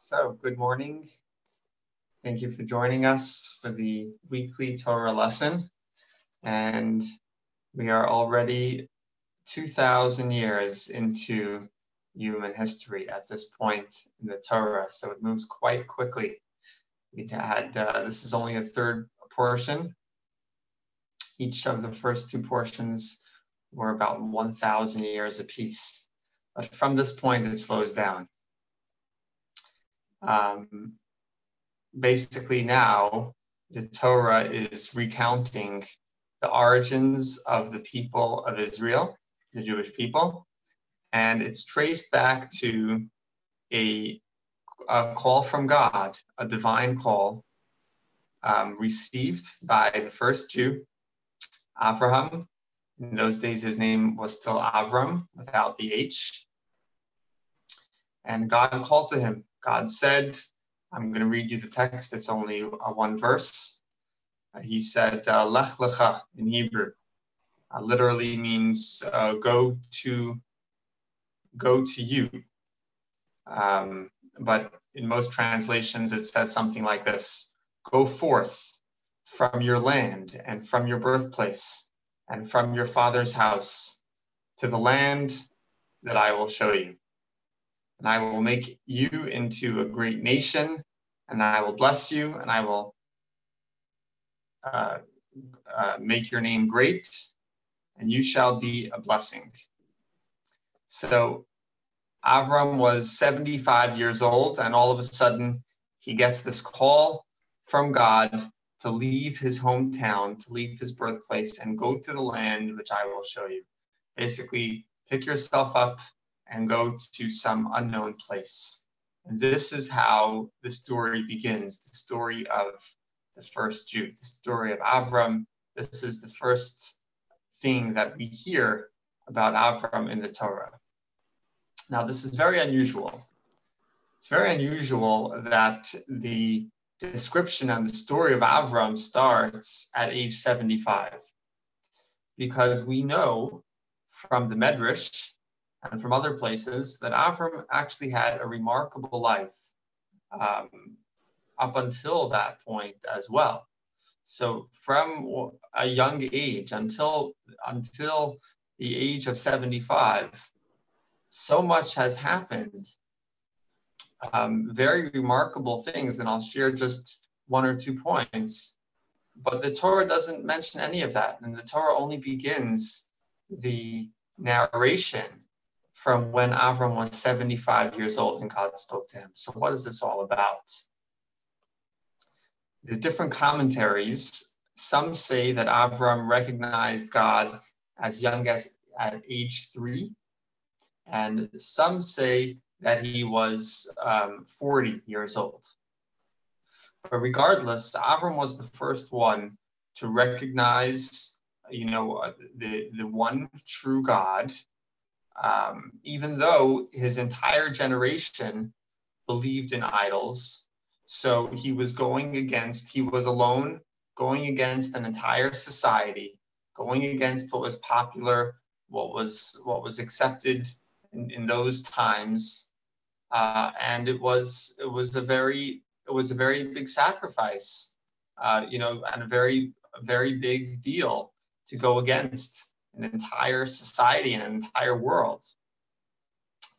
So, good morning. Thank you for joining us for the weekly Torah lesson. And we are already 2,000 years into human history at this point in the Torah, so it moves quite quickly. We had, this is only a third portion. Each of the first two portions were about 1,000 years apiece. But from this point, it slows down. Basically now, the Torah is recounting the origins of the people of Israel, the Jewish people, and it's traced back to a call from God, a divine call received by the first Jew, Avraham. In those days, his name was still Avram without the H. And God called to him. God said, I'm going to read you the text. It's only one verse. He said, Lech Lecha in Hebrew. Literally means go to you. But in most translations, it says something like this: go forth from your land and from your birthplace and from your father's house to the land that I will show you. And I will make you into a great nation, and I will bless you, and I will make your name great, and you shall be a blessing. So Avram was 75 years old, and all of a sudden he gets this call from God to leave his hometown, to leave his birthplace, and go to the land which I will show you. Basically, pick yourself up and go to some unknown place. And this is how the story begins, the story of the first Jew, the story of Avram. This is the first thing that we hear about Avram in the Torah. Now, this is very unusual. It's very unusual that the description and the story of Avram starts at age 75, because we know from the Medrash and from other places that Avram actually had a remarkable life up until that point as well. So from a young age until the age of 75, so much has happened. Very remarkable things, and I'll share just one or 2 points. But the Torah doesn't mention any of that, and the Torah only begins the narration from when Avram was 75 years old and God spoke to him. So what is this all about? The different commentaries, some say that Avram recognized God as young as at age 3, and some say that he was 40 years old. But regardless, Avram was the first one to recognize, the one true God, even though his entire generation believed in idols. So he was alone, going against an entire society, going against what was popular, what was accepted in those times, and it was a very big sacrifice, and a very big deal to go against an entire society and an entire world.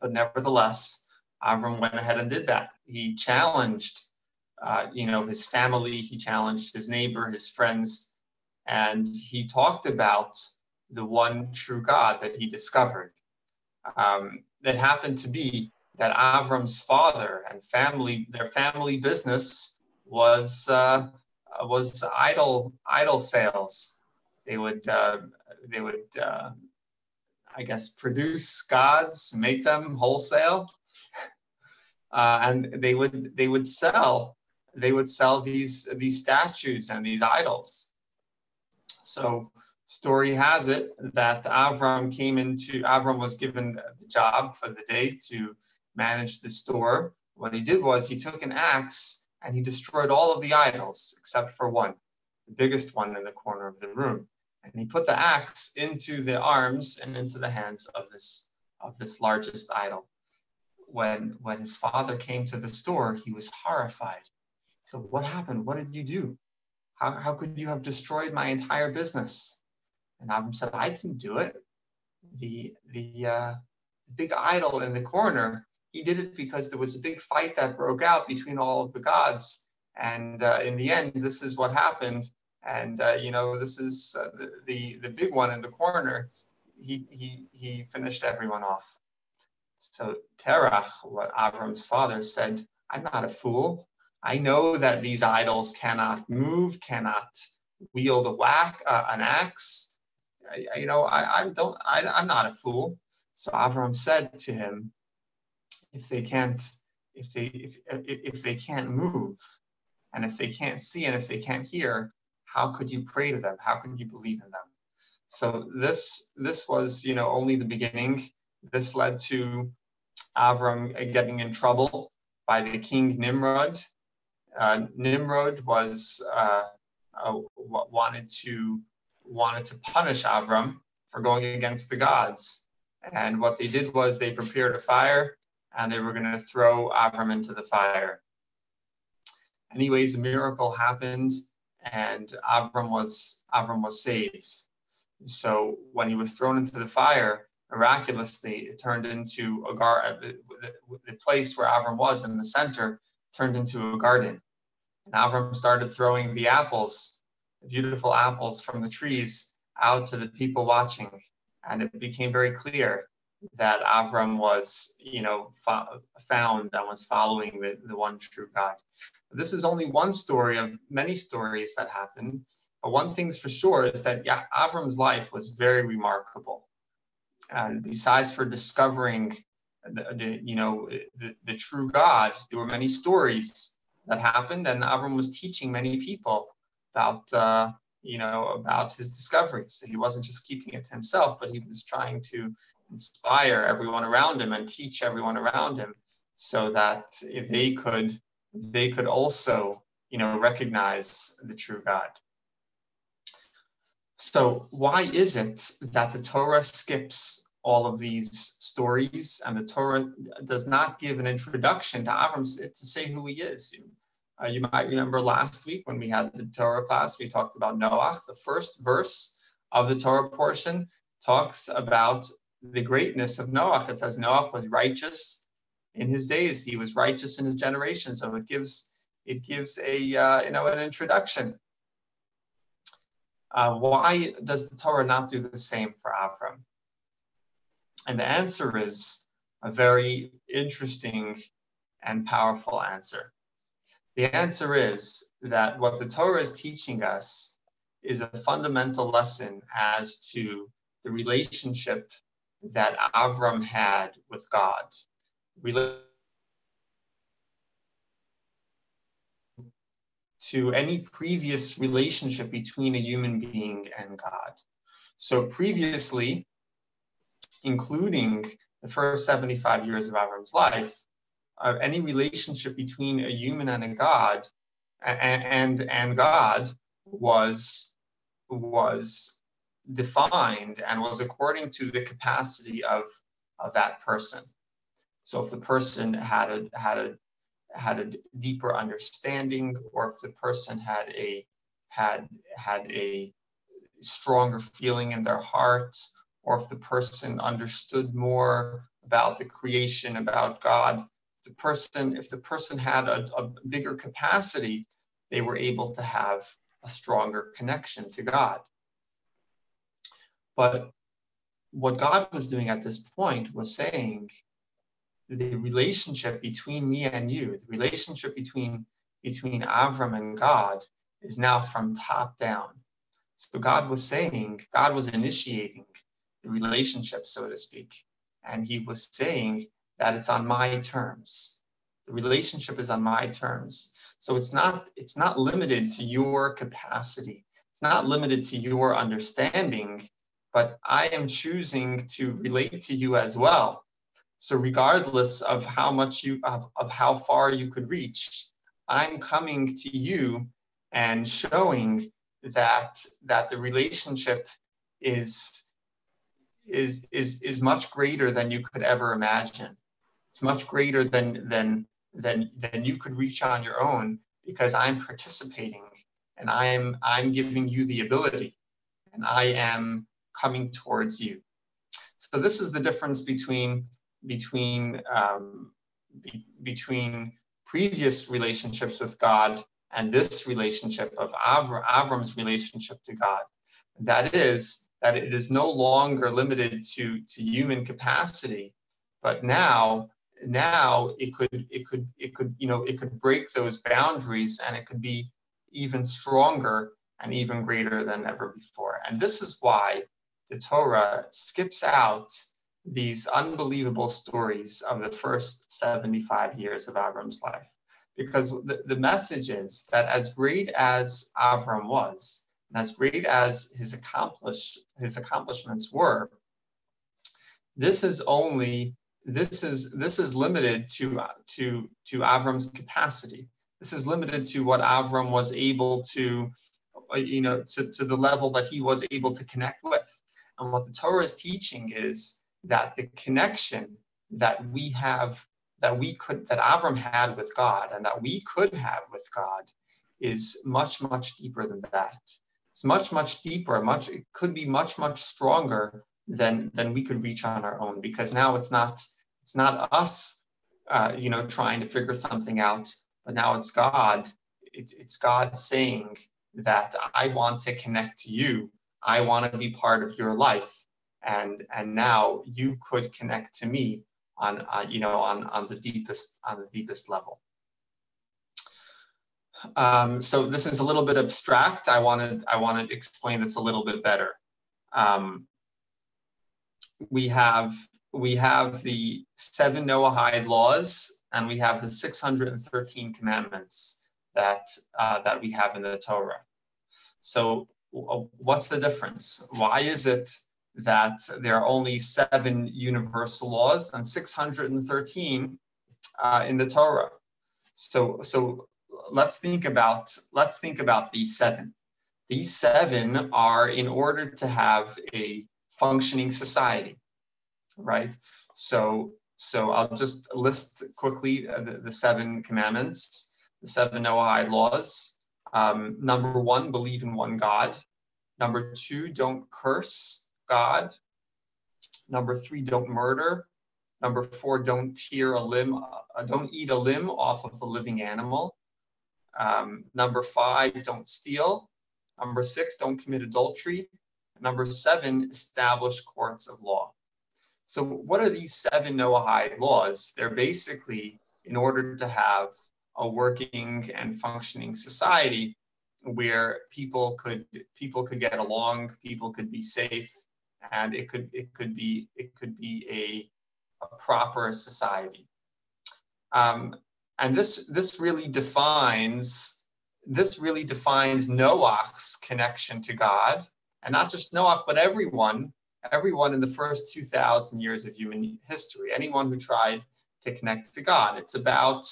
But nevertheless, Avram went ahead and did that. He challenged, his family. He challenged his neighbor, his friends, and he talked about the one true God that he discovered. That happened to be that Avram's father and their family business was idol sales. They would produce gods, make them wholesale, and they would sell these statues and these idols. So story has it that Avram was given the job for the day to manage the store. What he did was he took an axe and he destroyed all of the idols except for one, the biggest one in the corner of the room. And he put the axe into the arms and into the hands of this largest idol. when his father came to the store, he was horrified. So what happened? What did you do? How could you have destroyed my entire business? And Avram said, I didn't do it. The big idol in the corner, he did it because there was a big fight that broke out between all of the gods. And in the end, this is what happened. And, this is the big one in the corner. He finished everyone off. So Terach, what Avram's father said, I'm not a fool. I know that these idols cannot move, cannot wield an axe. I'm not a fool. So Avram said to him, if they can't move, and if they can't see, and if they can't hear, how could you pray to them? How could you believe in them? So this was, only the beginning. This led to Avram getting in trouble by the king Nimrod. Nimrod was wanted to punish Avram for going against the gods, and what they did was they prepared a fire, and they were going to throw Avram into the fire. Anyways, a miracle happened, and Avram was saved. So when he was thrown into the fire, miraculously, it turned into a garden. The place where Avram was in the center turned into a garden. And Avram started throwing the apples, the beautiful apples from the trees, out to the people watching. And it became very clear that Avram was, found and was following the one true God. But this is only one story of many stories that happened. But one thing's for sure is that Avram's life was very remarkable. And besides for discovering the true God, there were many stories that happened, and Avram was teaching many people about his discovery. So he wasn't just keeping it to himself, but he was trying to inspire everyone around him and teach everyone around him, so that if they could also recognize the true God. So why is it that the Torah skips all of these stories, and the Torah does not give an introduction to Avram to say who he is? You might remember last week when we had the Torah class, we talked about Noach. The first verse of the Torah portion talks about the greatness of Noach. It says Noach was righteous in his days. He was righteous in his generation. So it gives an introduction. Why does the Torah not do the same for Avram? And the answer is a very interesting and powerful answer. The answer is that what the Torah is teaching us is a fundamental lesson as to the relationship that Avram had with God. To any previous relationship between a human being and God. So previously, including the first 75 years of Avram's life, any relationship between a human and a God and God was defined and was according to the capacity of that person. So if the person had a deeper understanding, or if the person had a stronger feeling in their heart, or if the person understood more about the creation, about God, if the person had a bigger capacity, they were able to have a stronger connection to God. But what God was doing at this point was saying, the relationship between me and you, the relationship between Avram and God, is now from top down. So God was initiating the relationship, so to speak. And he was saying that it's on my terms. The relationship is on my terms. So it's not limited to your capacity. It's not limited to your understanding, but I am choosing to relate to you as well. So regardless of how much of how far you could reach, I'm coming to you and showing that the relationship is much greater than you could ever imagine. It's much greater than you could reach on your own, because I'm participating and I'm giving you the ability, and I am coming towards you. So this is the difference between previous relationships with God and this relationship of Avram's relationship to God. That is that it is no longer limited to human capacity, but now it could break those boundaries, and it could be even stronger and even greater than ever before. And this is why the Torah skips out these unbelievable stories of the first 75 years of Avram's life. Because the message is that as great as Avram was, and as great as his accomplishments were, this is limited to Avram's capacity. This is limited to what Avram was able to, to the level that he was able to connect with. And what the Torah is teaching is that the connection that Avram had with God and that we could have with God is much, much deeper than that. It's much, much deeper, it could be much, much stronger than we could reach on our own, because now it's not us, trying to figure something out, but now it's God. It's God saying that I want to connect to you. I want to be part of your life, and now you could connect to me on the deepest level. So this is a little bit abstract. I want to explain this a little bit better. We have the 7 Noahide laws, and we have the 613 commandments that we have in the Torah. So what's the difference? Why is it that there are only 7 universal laws and 613 in the Torah? So let's think about these 7. These 7 are in order to have a functioning society, right? So I'll just list quickly the 7 commandments, the 7 Noahide laws. Number 1, believe in one God. Number 2, don't curse God. Number 3, don't murder. Number 4, don't eat a limb off of a living animal. Number 5, don't steal. Number 6, don't commit adultery. Number 7, establish courts of law. So what are these 7 Noahide laws? They're basically in order to have a working and functioning society where people could get along, people could be safe, and it could be a proper society. And this really defines Noah's connection to God, and not just Noah, but everyone in the first 2,000 years of human history, anyone who tried to connect to God. It's about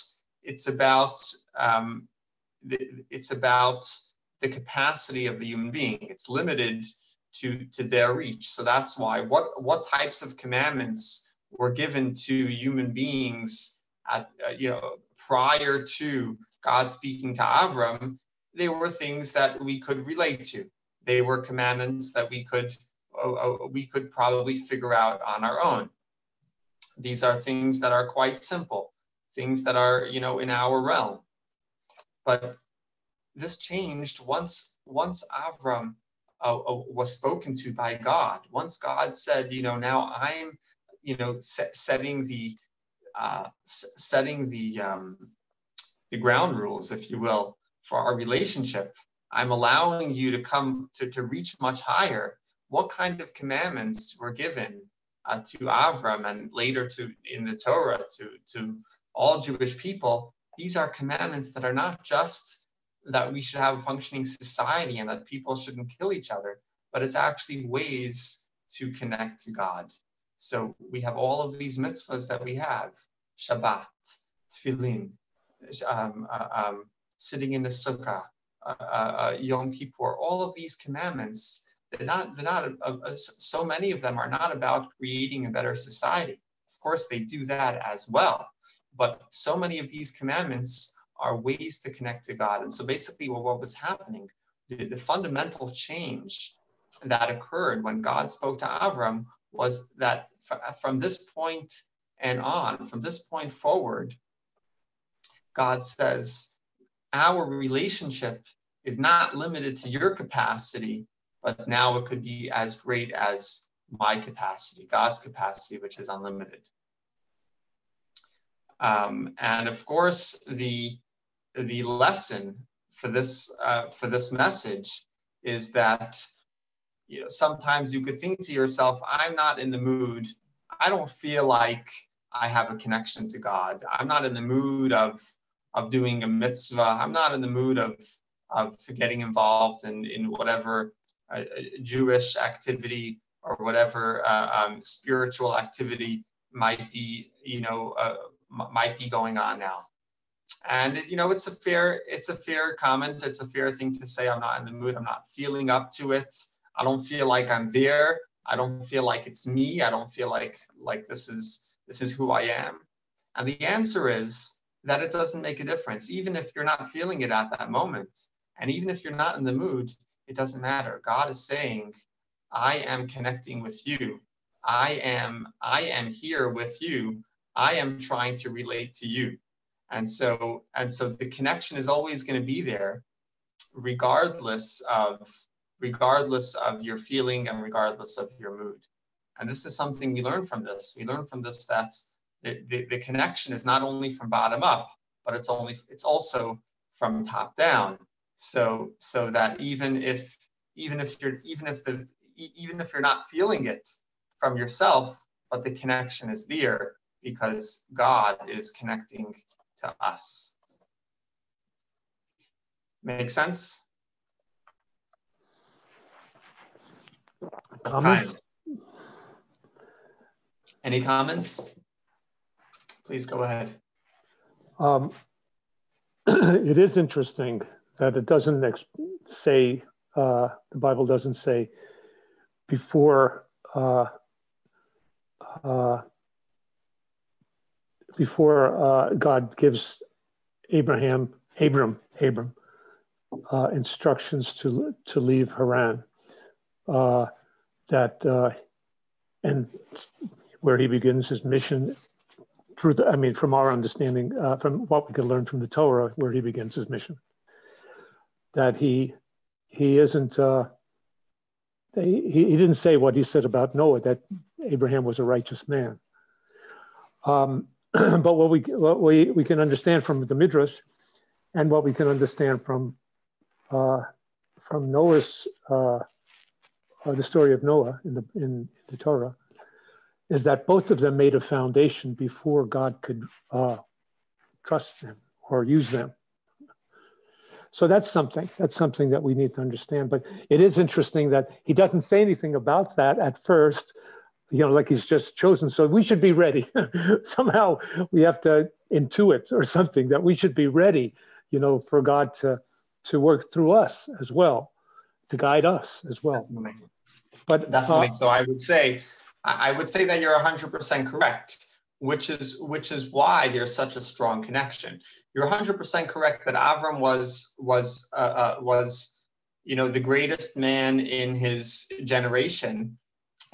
the capacity of the human being. It's limited to their reach. So that's why what types of commandments were given to human beings prior to God speaking to Avram, they were things that we could relate to. They were commandments that we could probably figure out on our own. These are things that are quite simple, things that are in our realm. But this changed once Avram was spoken to by God. Once God said, now I'm setting the ground rules, if you will, for our relationship. I'm allowing you to come to reach much higher. What kind of commandments were given to Avram and later in the Torah to all Jewish people? These are commandments that are not just that we should have a functioning society and that people shouldn't kill each other, but it's actually ways to connect to God. So we have all of these mitzvahs that we have: Shabbat, Tefillin, sitting in the sukkah, Yom Kippur. All of these commandments, they're not. So many of them are not about creating a better society. course, they do that as well. But so many of these commandments are ways to connect to God. And so basically what was happening, the fundamental change that occurred when God spoke to Avram was that from this point and on, from this point forward, God says, our relationship is not limited to your capacity, but now it could be as great as my capacity, God's capacity, which is unlimited. And of course, the lesson for this message is that, you know, sometimes you could think to yourself, I'm not in the mood. I don't feel like I have a connection to God. I'm not in the mood of doing a mitzvah. I'm not in the mood of getting involved in whatever Jewish activity or whatever spiritual activity might be, might be going on now. And it's a fair comment. It's a fair thing to say. I'm not in the mood. I'm not feeling up to it. I don't feel like I'm there. I don't feel like it's me. I don't feel like this is who I am. And the answer is that it doesn't make a difference. Even if you're not feeling it at that moment, and even if you're not in the mood, it doesn't matter. God is saying, I am connecting with you. I am here with you. I am trying to relate to you. And so the connection is always going to be there, regardless of your feeling and regardless of your mood. And this is something we learn from this. We learn from this that the connection is not only from bottom up, but it's also from top down. So that even if you're not feeling it from yourself, but the connection is there because God is connecting to us. Make sense? Comments? Any comments? Please go ahead. It is interesting that it doesn't say, the Bible doesn't say before God gives Abram instructions to leave Haran, and where he begins his mission from our understanding, from what we can learn from the Torah, where he begins his mission, that he isn't, he didn't say what he said about Noah, that Abraham was a righteous man. But what we can understand from the Midrash, and what we can understand from Noah's, the story of Noah in the Torah, is that both of them made a foundation before God could trust them or use them. So that's something that we need to understand. But it is interesting that he doesn't say anything about that at first, like he's just chosen. So we should be ready. Somehow we have to intuit or something that we should be ready, for God to work through us as well, to guide us as well. Definitely. But definitely. So I would say that you're 100% correct, which is why there's such a strong connection. You're 100% correct that Avram was the greatest man in his generation,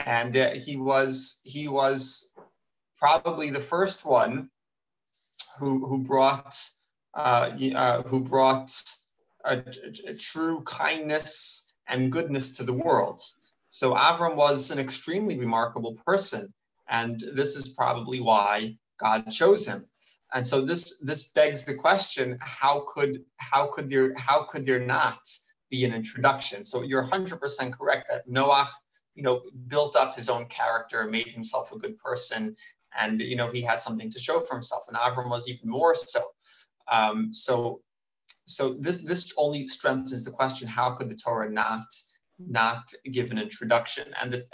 and he was probably the first one who brought a true kindness and goodness to the world. So Avram was an extremely remarkable person, and this is probably why God chose him. And so this begs the question: how could there not be an introduction? So you're 100% correct that Noah, built up his own character, made himself a good person, and he had something to show for himself. And Avram was even more so. So this only strengthens the question: how could the Torah not give an introduction? And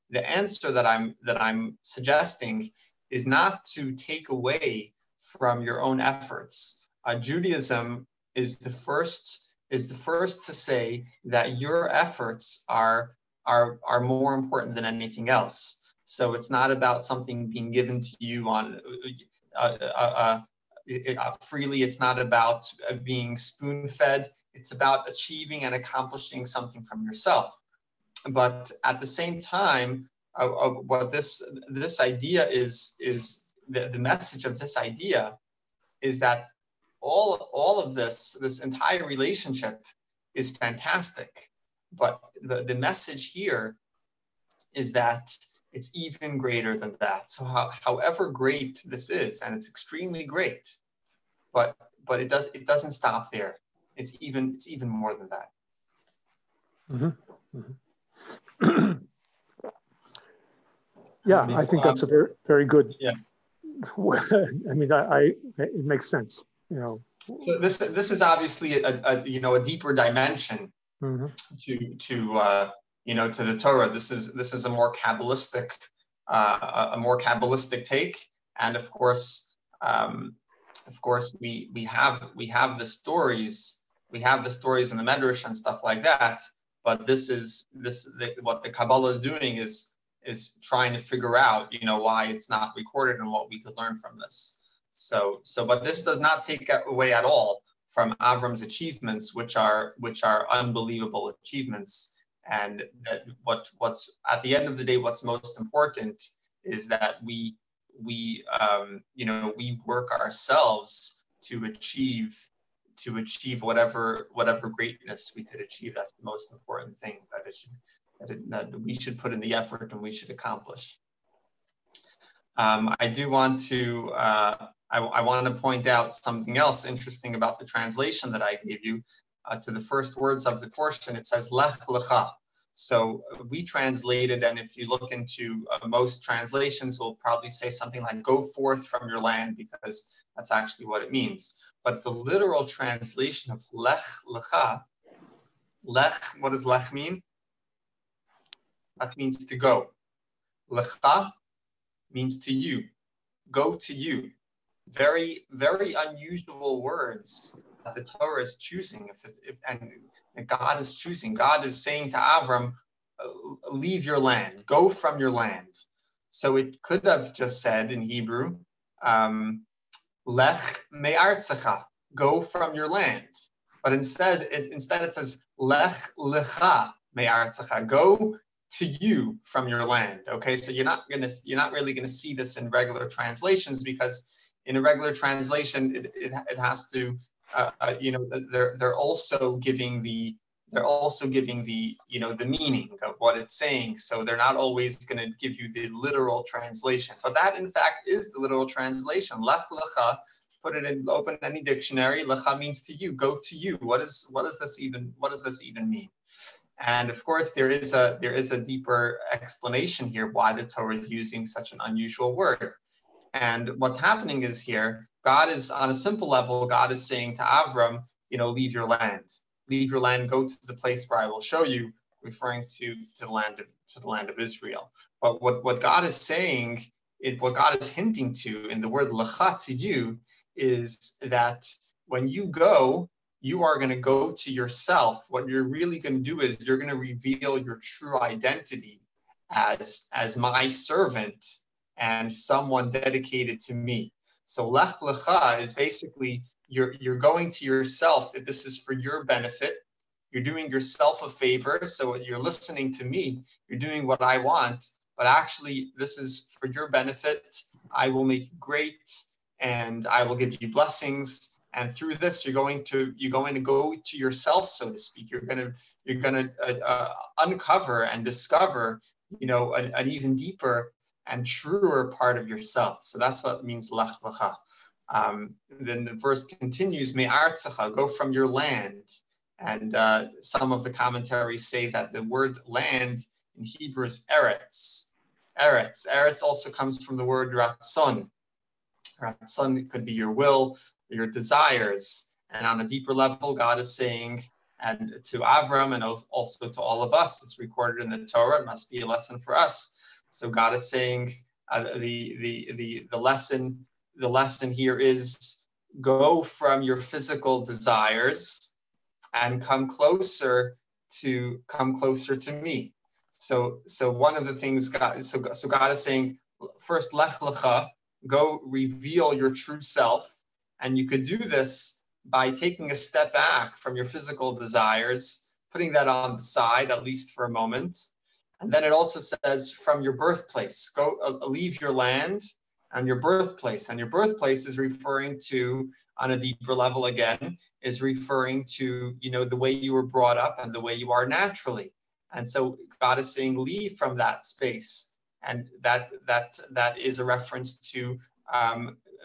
the answer that I'm suggesting is not to take away from your own efforts. Judaism is the first to say that your efforts are more important than anything else. So it's not about something being given to you on freely. It's not about being spoon-fed. It's about achieving and accomplishing something from yourself. But at the same time, what this idea is the message of this idea is that all of this entire relationship is fantastic, but the message here is that it's even greater than that. So however great this is, and it's extremely great, but it doesn't stop there. It's even more than that. Mm-hmm. Mm-hmm. Yeah, I think that's a very, very good. Yeah. I mean, it makes sense, you know. So this is obviously a deeper dimension mm-hmm. to the Torah. This is a more Kabbalistic take, and of course we have the stories in the Medrash and stuff like that. But what the Kabbalah is doing is trying to figure out, why it's not recorded and what we could learn from this. But this does not take away at all from Avram's achievements, which are unbelievable achievements. And that what's at the end of the day, what's most important is that we work ourselves to achieve whatever greatness we could achieve. That's the most important thing that we should put in the effort and we should accomplish. I do want to I want to point out something else interesting about the translation that I gave you. To the first words of the portion, it says Lech Lecha. So we translated, and if you look into most translations, will probably say something like "go forth from your land," because that's actually what it means. But the literal translation of Lech Lecha, Lech, what does Lech mean? Lech means to go. Lecha means to you, go to you. Very, very unusual words that the Torah is choosing. And God is choosing. God is saying to Avram, leave your land, go from your land. So it could have just said in Hebrew, lech me'artzecha, go from your land. But instead it says lech lecha me'artzecha, go to you from your land. Okay, so you're not really gonna see this in regular translations, because in a regular translation it has to they're also giving the the meaning of what it's saying. So they're not always going to give you the literal translation. But that in fact is the literal translation. Lech lecha, put it in, open any dictionary. Lecha means to you, go to you. What does this even mean? And of course there is a deeper explanation here why the Torah is using such an unusual word. And what's happening is here, God is on a simple level, God is saying to Avram, leave your land. Leave your land, go to the place where I will show you, referring to the land of Israel. But what God is saying, what God is hinting to in the word lecha, to you, is that when you go, you are going to go to yourself. What you're really going to do is you're going to reveal your true identity as my servant and someone dedicated to me. So lech lecha is basically you're going to yourself. If this is for your benefit, you're doing yourself a favor. So you're listening to me, you're doing what I want, but actually this is for your benefit. I will make you great and I will give you blessings. And through this, you're going to go to yourself, so to speak. You're going to uncover and discover, an even deeper and truer part of yourself. So that's what it means lech lecha. Then the verse continues, me'artzecha, go from your land. And some of the commentaries say that the word land in Hebrew is eretz. Eretz also comes from the word ratzon. Ratzon could be your will, your desires. And on a deeper level, God is saying, and to Avram and also to all of us, it's recorded in the Torah, it must be a lesson for us. So God is saying the lesson here is go from your physical desires and come closer to me. So one of the things God is saying, first, lech lecha, go reveal your true self. And you could do this by taking a step back from your physical desires, putting that on the side, at least for a moment. And then it also says from your birthplace, go leave your land and your birthplace. And your birthplace is referring to, on a deeper level again, is referring to, the way you were brought up and the way you are naturally. And so God is saying, leave from that space. And that is a reference to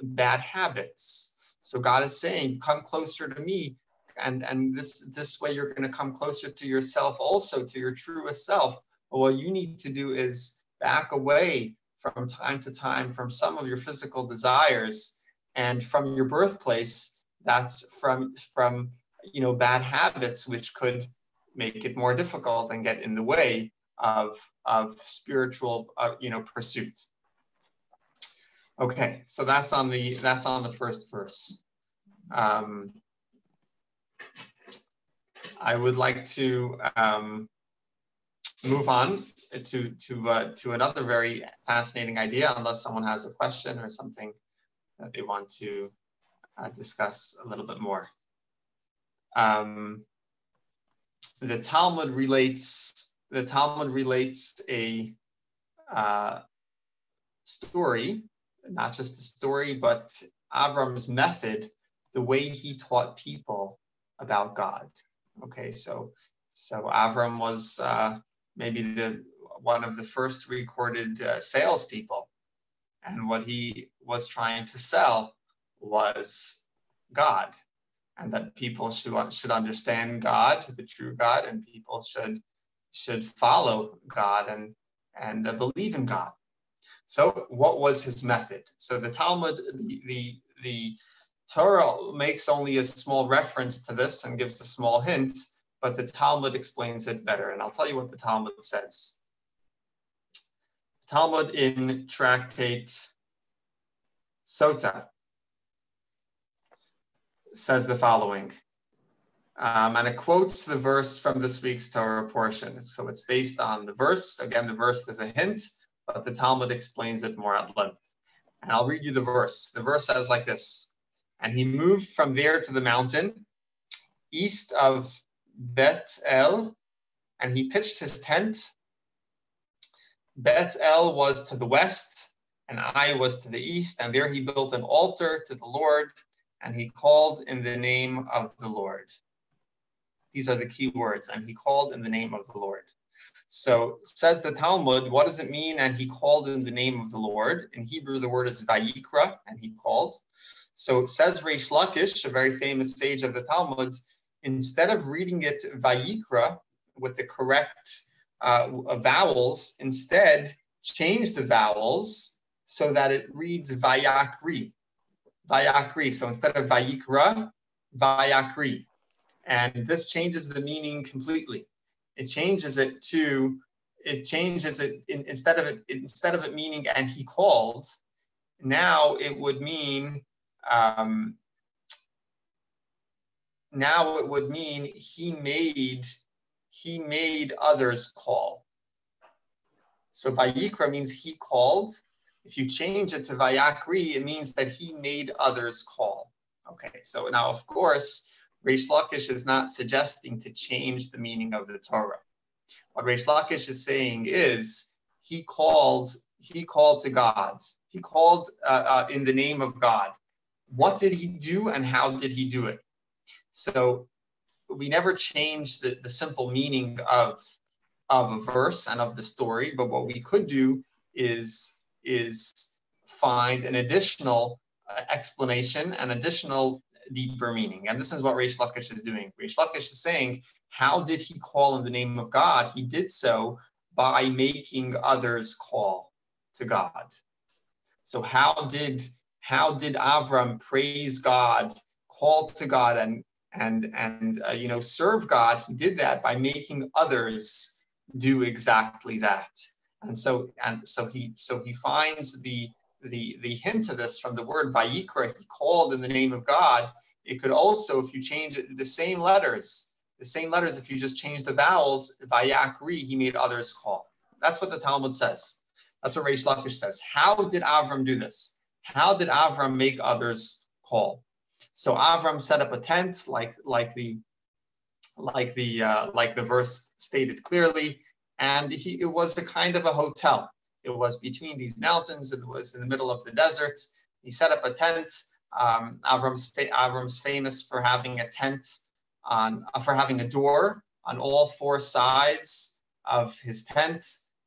bad habits. So God is saying, come closer to me. And this way you're going to come closer to yourself, also to your truest self. But what you need to do is back away from time to time from some of your physical desires and from your birthplace. That's from bad habits, which could make it more difficult and get in the way of spiritual pursuit. Okay, so that's on the first verse. I would like to move on to another very fascinating idea, unless someone has a question or something that they want to discuss a little bit more. The Talmud relates a story, not just a story, but Avram's method, the way he taught people about God. Okay, so Avram was maybe one of the first recorded salespeople, and what he was trying to sell was God, and that people should understand God, the true God, and people should follow God and believe in God. So, what was his method? So the Talmud, the Torah makes only a small reference to this and gives a small hint, but the Talmud explains it better. And I'll tell you what the Talmud says. The Talmud in Tractate Sota says the following, and it quotes the verse from this week's Torah portion. So it's based on the verse. Again, the verse is a hint, but the Talmud explains it more at length. And I'll read you the verse. The verse says like this: and he moved from there to the mountain east of Bet El, and he pitched his tent. Bet El was to the west, and Ai was to the east, and there he built an altar to the Lord, and he called in the name of the Lord. These are the key words, and he called in the name of the Lord. So says the Talmud, what does it mean? And he called in the name of the Lord. In Hebrew, the word is Vayikra, and he called. So says Reish Lakish, a very famous sage of the Talmud, instead of reading it Vayikra with the correct vowels, instead change the vowels so that it reads Vayakri. Vayakri. So instead of Vayikra, Vayakri. And this changes the meaning completely. Instead of it meaning and he called, now it would mean he made others call. So Vayikra means he called. If you change it to Vayakri, it means that he made others call. Okay, so now of course, Reish Lakish is not suggesting to change the meaning of the Torah. What Reish Lakish is saying is he called to God. He called in the name of God. What did he do and how did he do it? So we never change the simple meaning of a verse and of the story, but what we could do is find an additional explanation, an additional deeper meaning. And this is what Reish Lakish is doing. Reish Lakish is saying, how did he call in the name of God? He did so by making others call to God. So how did Avram praise God, call to God, and serve God? He did that by making others do exactly that. And so he finds the hint of this from the word Vayikra. He called in the name of God. It could also, if you change it, the same letters, The same letters, if you just change the vowels, Vayakri, he made others call. That's what the Talmud says. That's what Reish Lakish says. How did Avram do this? How did Avram make others call? So Avram set up a tent, like the verse stated clearly, and it was a kind of a hotel. It was between these mountains. It was in the middle of the desert. He set up a tent. Avram's famous for having a tent for having a door on all four sides of his tent,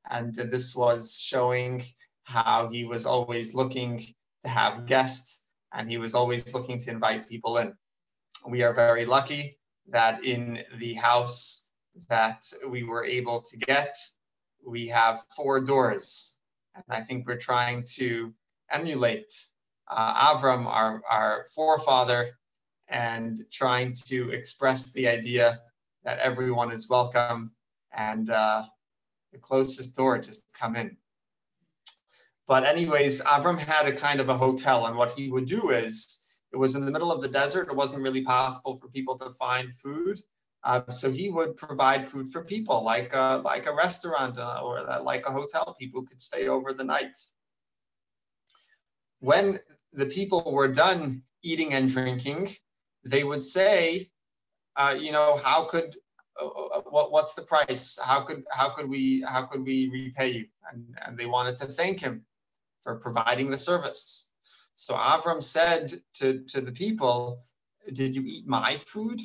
and this was showing how he was always looking to have guests, and he was always looking to invite people in. We are very lucky that in the house that we were able to get, we have 4 doors. And I think we're trying to emulate Avram, our forefather, and trying to express the idea that everyone is welcome, and the closest door, just come in. But anyways, Avram had a kind of a hotel, and what he would do is, it was in the middle of the desert. It wasn't really possible for people to find food. So he would provide food for people, like a restaurant or like a hotel. People could stay over the night. When the people were done eating and drinking, they would say, what's the price? How could we repay you? And they wanted to thank him for providing the service. So Avram said to the people, did you eat my food?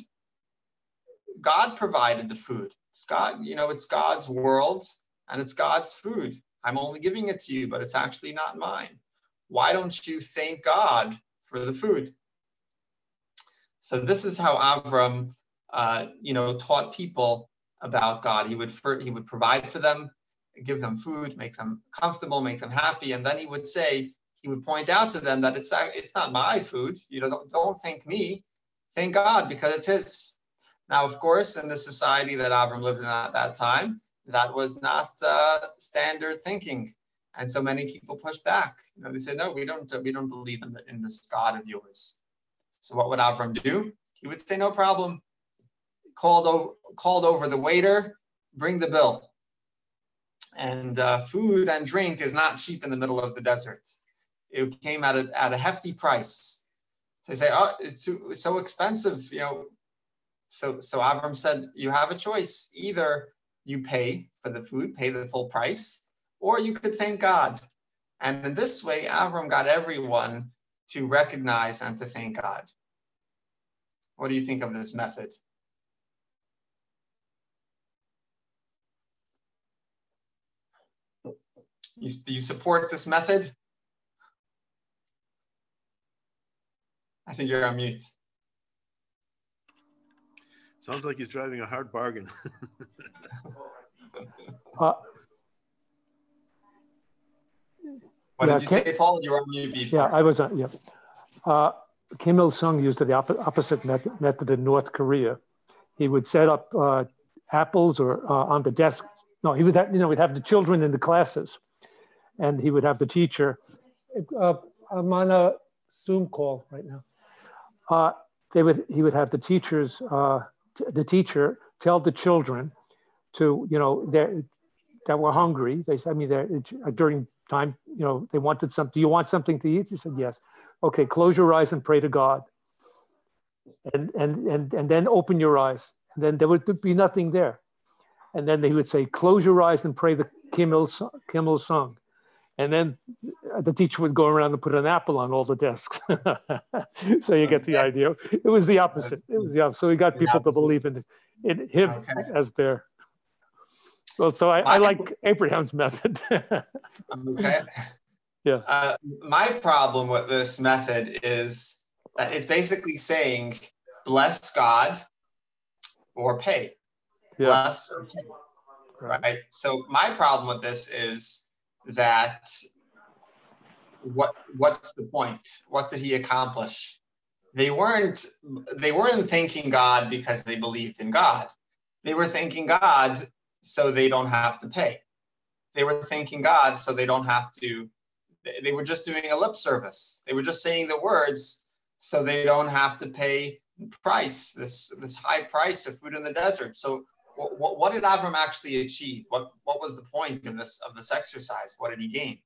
God provided the food. It's God, it's God's world and it's God's food. I'm only giving it to you, but it's actually not mine. Why don't you thank God for the food? So this is how Avram, taught people about God. He would provide for them, give them food, make them comfortable, make them happy, and then he would point out to them that it's not my food. Don't thank me, thank God, because it's His. Now, of course, in the society that Avram lived in at that time, that was not standard thinking, and so many people pushed back. They said, "No, we don't believe in this God of yours." So what would Avram do? He would say, "No problem." Called over the waiter, bring the bill. And food and drink is not cheap in the middle of the desert. It came at a hefty price. So they say, "Oh, it's so expensive," So Avram said, you have a choice. Either you pay for the food, pay the full price, or you could thank God. And in this way, Avram got everyone to recognize and to thank God. What do you think of this method? Do you support this method? I think you're on mute. Sounds like he's driving a hard bargain. What did you say, Paul? You were on mute before. Yeah, I was on, yeah. Kim Il-sung used the opposite method in North Korea. He would set up apples or on the desk. No, he would have, we'd have the children in the classes, and he would have the teacher. I'm on a Zoom call right now. He would have the teachers, the teacher tell the children to, that were hungry. During time, they wanted something. Do you want something to eat? He said, yes. Okay, close your eyes and pray to God. And then open your eyes. And then there would be nothing there. And then they would say, close your eyes and pray the Kim Il-sung. And then the teacher would go around and put an apple on all the desks. So you get the idea. It was the opposite. So he got people to believe in him as their. Well, so I like Abraham's method. Okay. Yeah. My problem with this method is that it's basically saying, bless God or pay. Yeah. Bless or pay. Right? So my problem with this is that what's the point? What did he accomplish? They weren't thanking God because they believed in God. They were thanking God so they don't have to pay. They were thanking God so they don't have to. They were just doing a lip service. They were just saying the words so they don't have to pay price, this high price of food in the desert. So what did Avram actually achieve? What was the point of this exercise? What did he gain?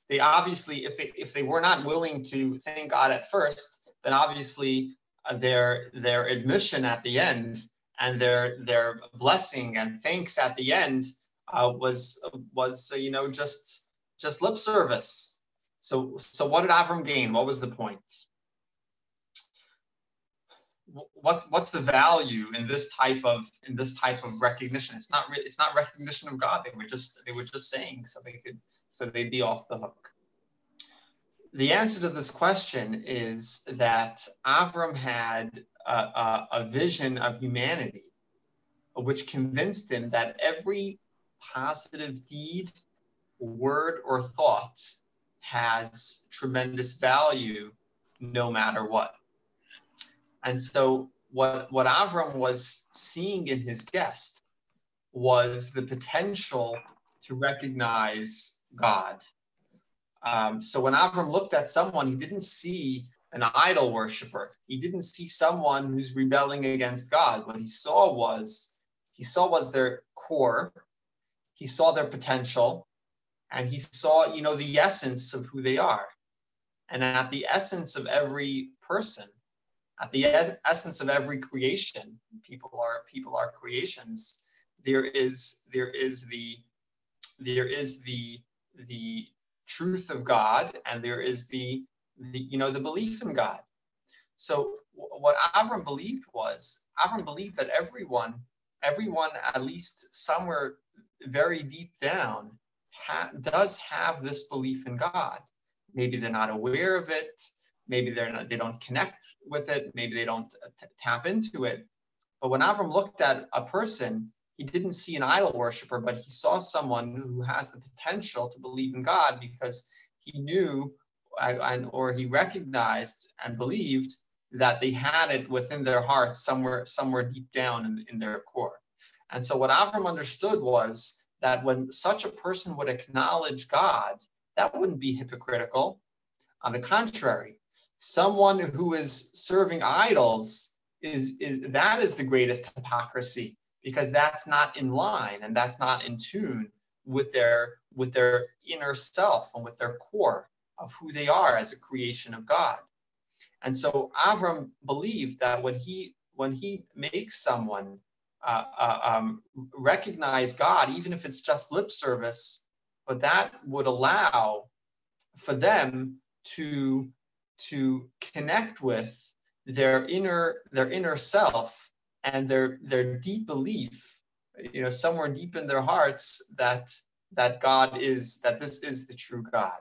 They obviously, if they were not willing to thank God at first, then obviously their admission at the end and their blessing and thanks at the end was just lip service. So what did Avram gain? What was the point? What's the value in this type of recognition? It's not recognition of God. They were just saying so they'd be off the hook. The answer to this question is that Avram had a vision of humanity, which convinced him that every positive deed, word, or thought has tremendous value, no matter what. And so what Avram was seeing in his guest was the potential to recognize God. So when Avram looked at someone, he didn't see an idol worshiper. He didn't see someone who's rebelling against God. What he saw was their core. He saw their potential, and he saw, the essence of who they are. And at the essence of every person, at the essence of every creation, people are creations. There is the truth of God, and there is the belief in God. So what Avram believed that everyone at least somewhere very deep down does have this belief in God. Maybe they're not aware of it. Maybe they don't connect with it. Maybe they don't tap into it. But when Avram looked at a person, he didn't see an idol worshiper, but he saw someone who has the potential to believe in God because he knew or he recognized and believed that they had it within their heart somewhere deep down in their core. And so what Avram understood was that when such a person would acknowledge God, that wouldn't be hypocritical. On the contrary, someone who is serving idols is the greatest hypocrisy, because that's not in line and that's not in tune with their inner self and with their core of who they are as a creation of God. And so Avram believed that when he makes someone recognize God, even if it's just lip service, but that would allow for them to connect with their inner self and their deep belief, somewhere deep in their hearts that God is, that this is the true God.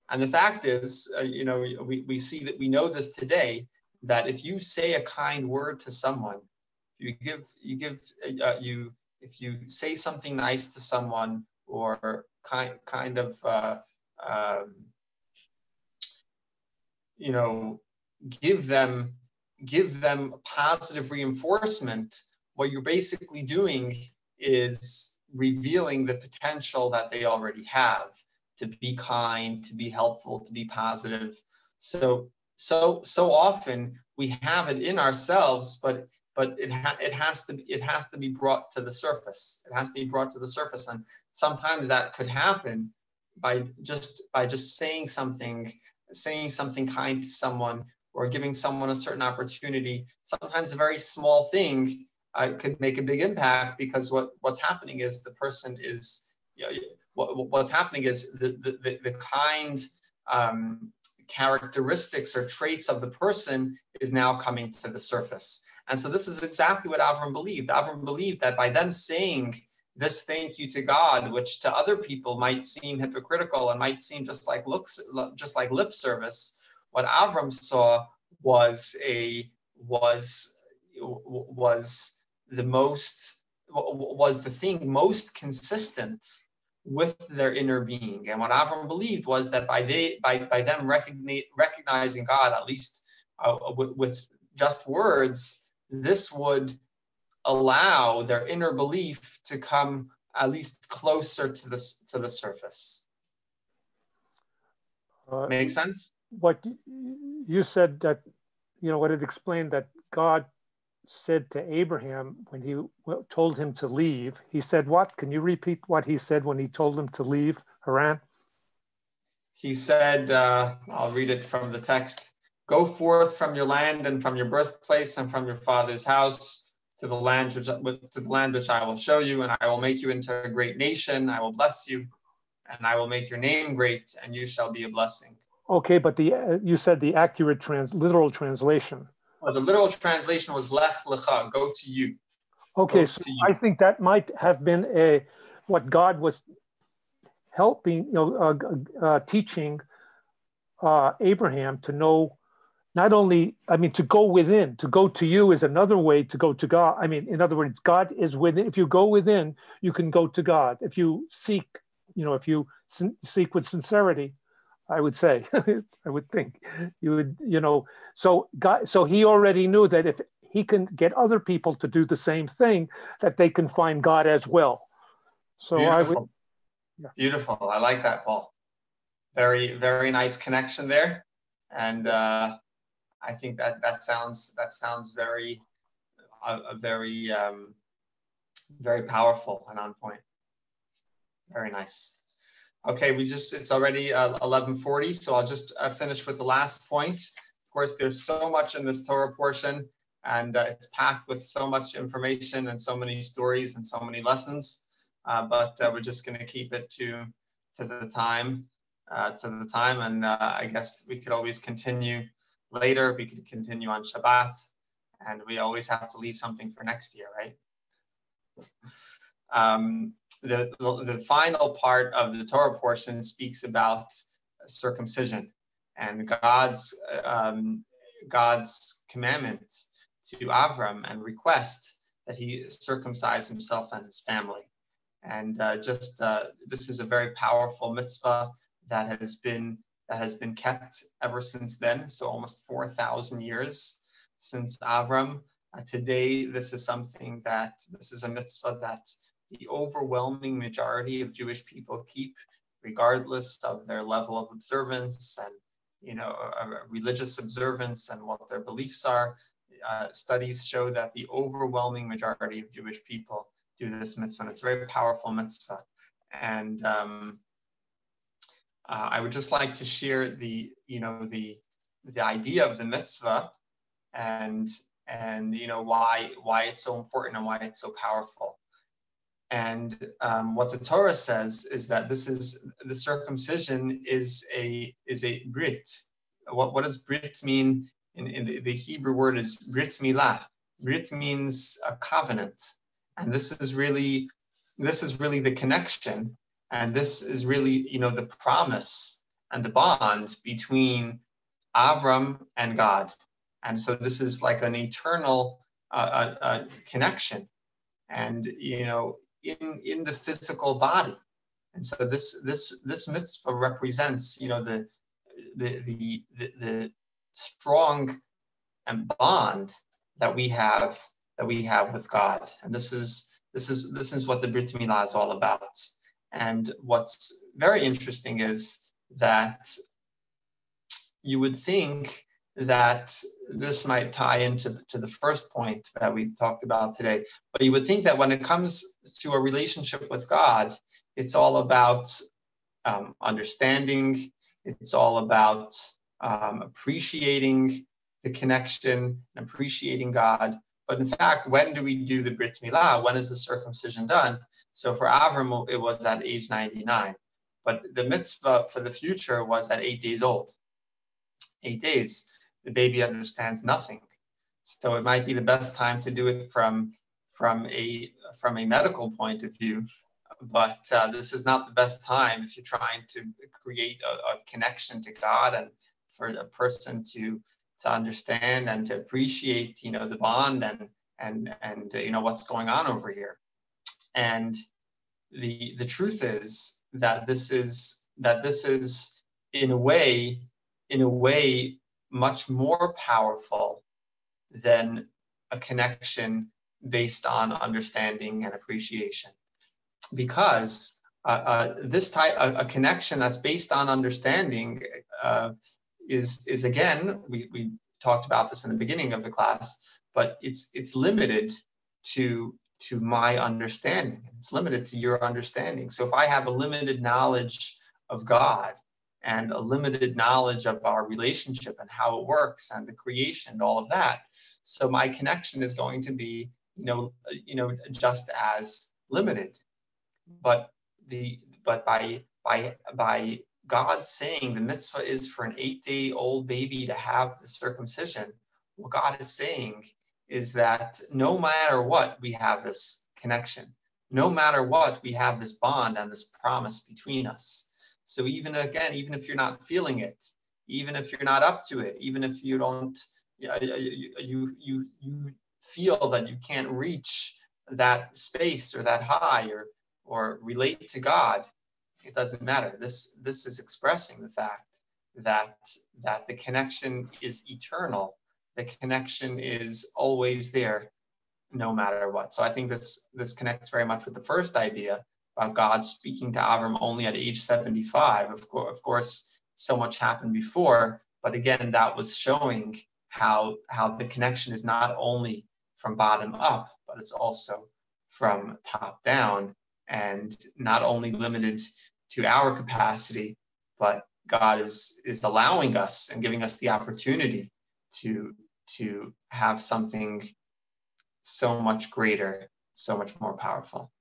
And the fact is, we see that, we know this today, that if you say a kind word to someone, if you say something nice to someone, or kind of give them positive reinforcement, what you're basically doing is revealing the potential that they already have to be kind, to be helpful, to be positive. So often we have it in ourselves, but it has to be brought to the surface. It has to be brought to the surface, and sometimes that could happen by just saying something kind to someone, or giving someone a certain opportunity. Sometimes a very small thing could make a big impact, because what's happening is the person is, what's happening is the kind characteristics or traits of the person is now coming to the surface. And so this is exactly what Avram believed. Avram believed that by them saying this thank you to God, which to other people might seem hypocritical and might seem just like lip service, what Avram saw was the thing most consistent with their inner being. And what Avram believed was that by them recognizing God, at least with just words, this would allow their inner belief to come at least closer to the surface. Make sense? What you said, that what it explained that God said to Abraham when he told him to leave, he said what? Can you repeat what he said when he told him to leave Haran? He said, I'll read it from the text. Go forth from your land and from your birthplace and from your father's house to the land which I will show you, and I will make you into a great nation. I will bless you, and I will make your name great, and you shall be a blessing. Okay, but you said the accurate literal translation. Well, the literal translation was lech lecha, go to you. Okay, so I think that might have been what God was helping, teaching Abraham to know. Not only, to go within, to go to you is another way to go to God. In other words, God is within. If you go within, you can go to God. If you seek, if you seek with sincerity, I would say, I would think you would, so God, so he already knew that if he can get other people to do the same thing, that they can find God as well. So beautiful. Beautiful. I like that, Paul. Very, very nice connection there. And, I think that sounds very, very powerful and on point. Very nice. Okay, it's already 11:40, so I'll just finish with the last point. Of course, there's so much in this Torah portion, and it's packed with so much information and so many stories and so many lessons. But we're just going to keep it to the time, and I guess we could always continue later. We could continue on Shabbat, and we always have to leave something for next year, right? The final part of the Torah portion speaks about circumcision and God's commandment to Avram and request that he circumcise himself and his family. And this is a very powerful mitzvah that has been kept ever since then. So almost 4,000 years since Avram. Today, this is a mitzvah that the overwhelming majority of Jewish people keep, regardless of their level of observance and, religious observance and what their beliefs are. Studies show that the overwhelming majority of Jewish people do this mitzvah, and it's a very powerful mitzvah. And I would just like to share the idea of the mitzvah and why it's so important and why it's so powerful. And what the Torah says is that the circumcision is a brit. What does brit mean? In the Hebrew word is brit milah. Brit means a covenant, and this is really the connection, and this is really the promise and the bond between Avram and God. And so this is like an eternal connection, and in the physical body. And so this mitzvah represents the strong and bond that we have with God. And this is what the Brit Milah is all about. And what's very interesting is that you would think that this might tie into the first point that we talked about today, but you would think that when it comes to a relationship with God, it's all about understanding, it's all about appreciating the connection, appreciating God. But in fact, when do we do the Brit Milah? When is the circumcision done? So for Avram, it was at age 99. But the mitzvah for the future was at 8 days old. 8 days. The baby understands nothing. So it might be the best time to do it from a medical point of view. But this is not the best time if you're trying to create a connection to God and for a person to understand and to appreciate, the bond and what's going on over here. And the truth is that this is in a way much more powerful than a connection based on understanding and appreciation, because this type a connection that's based on understanding is again, we talked about this in the beginning of the class, but it's limited to my understanding. It's limited to your understanding. So if I have a limited knowledge of God and a limited knowledge of our relationship and how it works and the creation and all of that, so my connection is going to be, just as limited. But by God saying the mitzvah is for an 8-day-old baby to have the circumcision, what God is saying is that no matter what, we have this connection. No matter what, we have this bond and this promise between us. So even if you're not feeling it, even if you're not up to it, even if you don't, you feel that you can't reach that space or that high or relate to God, it doesn't matter. This is expressing the fact that the connection is eternal. The connection is always there, no matter what. So I think this connects very much with the first idea about God speaking to Avram only at age 75. Of course, so much happened before, but again, that was showing how the connection is not only from bottom up, but it's also from top down, and not only limited to our capacity, but God is allowing us and giving us the opportunity to have something so much greater, so much more powerful.